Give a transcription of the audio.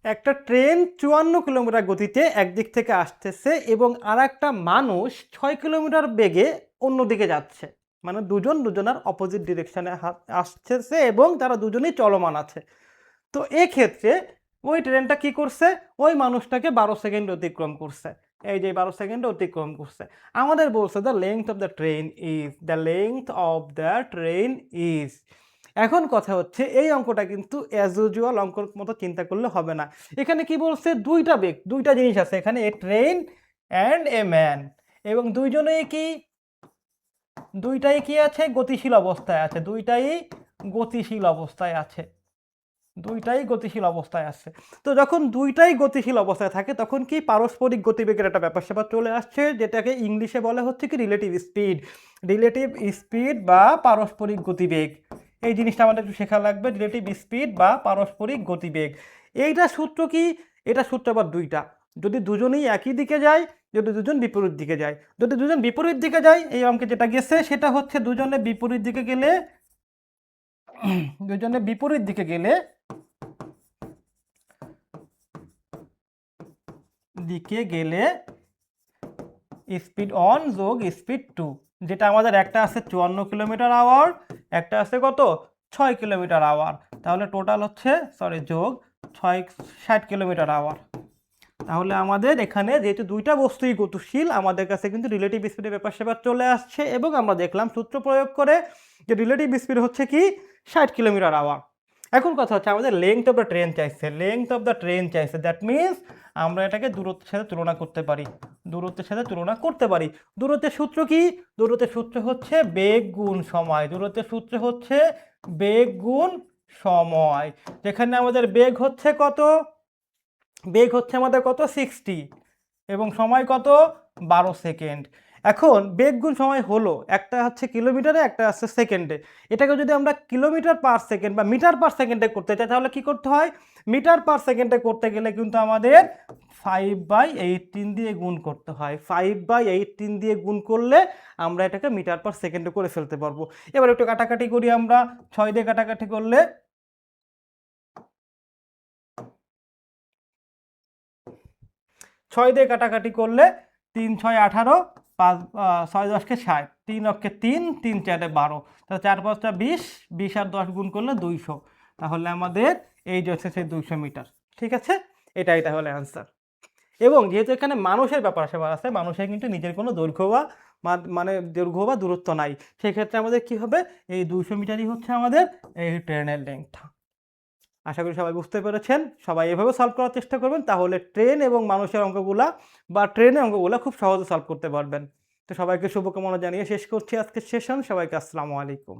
একটা train 54 kilometre গতিতে একদিক থেকে আসতেছে এবং আর একটা মানুষ 6 কিলোমিটার বেগে অন্যদিকে যাচ্ছে। মানে দুজন দুজনার অপোজিট ডিরেকশনে আসতেছে এবং তারা দুজনেই চলমান আছে। তো এক্ষেত্রে ওই ট্রেনটা কি করছে? ওই মানুষটাকে 12 সেকেন্ড অতিক্রম করছে। এই যে 12 সেকেন্ড অতিক্রম করছে। আমাদের বলছে the length of the train is. এখন কথা হচ্ছে এই অঙ্কটা কিন্তু অ্যাজ ইউজুয়াল অঙ্কর মতো চিন্তা করলে হবে না। এখানে কি বলছে? ২টা বেগ, ২টা জিনিস আছে এখানে, এ ট্রেন অ্যান্ড এ ম্যান, এবং দুইটাই কি আছে? গতিশীল অবস্থায় আছে। গতিশীল অবস্থায় আছে। দুইটাই গতিশীল অবস্থায় আছে। তো যখন দুইটাই গতিশীল অবস্থায় থাকে তখন কি পারস্পরিক গতিবেগের একটা ব্যাপার-স্যাপার চলে আসছে, যেটাকে ইংলিশে বলা হচ্ছে কি রিলেটিভ স্পিড। রিলেটিভ স্পিড বা পারস্পরিক গতিবেগ। এই জিনিসটা আমাদের একটু শেখা লাগবে, রিলেটিভ স্পিড বা পারস্পরিক গতিবেগ। এইটা সূত্র কি? এটা সূত্র আবার দুইটা। যদি দুজনেই একই দিকে যায়, যদি দুজন বিপরীত দিকে যায়। যদি দুজন বিপরীত দিকে যায়, এই অঙ্কে যেটা গেছে সেটা হচ্ছে দুজনে বিপরীত দিকে গেলে দুজনে বিপরীত দিকে গেলে স্পিড অন যোগ স্পিড টু, যেটা আমাদের একটা আছে 54 কিলোমিটার আওয়ার, একটা আছে কত? 6 কিলোমিটার আওয়ার। তাহলে টোটাল হচ্ছে যোগ 60 কিলোমিটার আওয়ার। তাহলে আমাদের এখানে যেহেতু দুইটা বস্তুই গতিশীল, আমাদের কাছে কিন্তু রিলেটিভ স্পিডের ব্যাপার স্যাপার চলে আসছে, এবং আমরা দেখলাম সূত্র প্রয়োগ করে যে রিলেটিভ স্পিড হচ্ছে কি 60 কিলোমিটার আওয়ার। এখন কথা হচ্ছে আমাদের লেংথ অফ দ্য ট্রেন চাইছে। দ্যাট মিনস আমরা এটাকে দূরত্বের সাথে তুলনা করতে পারি। দূরত্বের সূত্র কি? দূরত্বের সূত্র হচ্ছে বেগ গুণ সময়। যেখানে আমাদের বেগ হচ্ছে কত? আমাদের কত? 60, এবং সময় কত? 12 সেকেন্ড। এখন বেগ গুণ সময় হলো, একটা হচ্ছে কিলোমিটারে, একটা হচ্ছে সেকেন্ডে। এটাকে যদি আমরা কিলোমিটার পার সেকেন্ড বা মিটার পার সেকেন্ডে করতে চাই তাহলে কি করতে হয়? মিটার পার সেকেন্ডে করতে গেলে কিন্তু আমাদের 5/18 দিয়ে গুণ করতে হয়। 5/18 দিয়ে গুণ করলে আমরা এটাকে মিটার পার সেকেন্ডে করে ফেলতে পারবো। এবার একটু কাটাকাটি করি আমরা। 6 দিয়ে কাটাকাটি করলে 3 6 18, 5 6 10 কে 60, 3 অক্ষে 3, 3 4 12, তাহলে 4 5 20, 20 আর 10 গুণ করলে 200। তাহলে আমাদের এই যে হচ্ছে সেই 200 মিটার। ঠিক আছে, এটাই তাহলে আনসার। এবং যেহেতু এখানে মানুষের ব্যাপার স্যাপার আছে, মানুষের কিন্তু নিজের কোনো দৈর্ঘ্য বা মানে দৈর্ঘ্য বা দূরত্ব নাই, সেক্ষেত্রে আমাদের কি হবে? এই 200 মিটারই হচ্ছে আমাদের এই ট্রেনের লেংথ। আশা করি সবাই বুঝতে পেরেছেন। সবাই এভাবে সলভ করার চেষ্টা করবেন, তাহলে ট্রেন এবং মানুষের অঙ্কগুলা বা ট্রেনের অঙ্কগুলা খুব সহজে সলভ করতে পারবেন। তো সবাইকে শুভকামনা জানিয়ে শেষ করছি আজকের সেশন। সবাইকে আসসালামু আলাইকুম।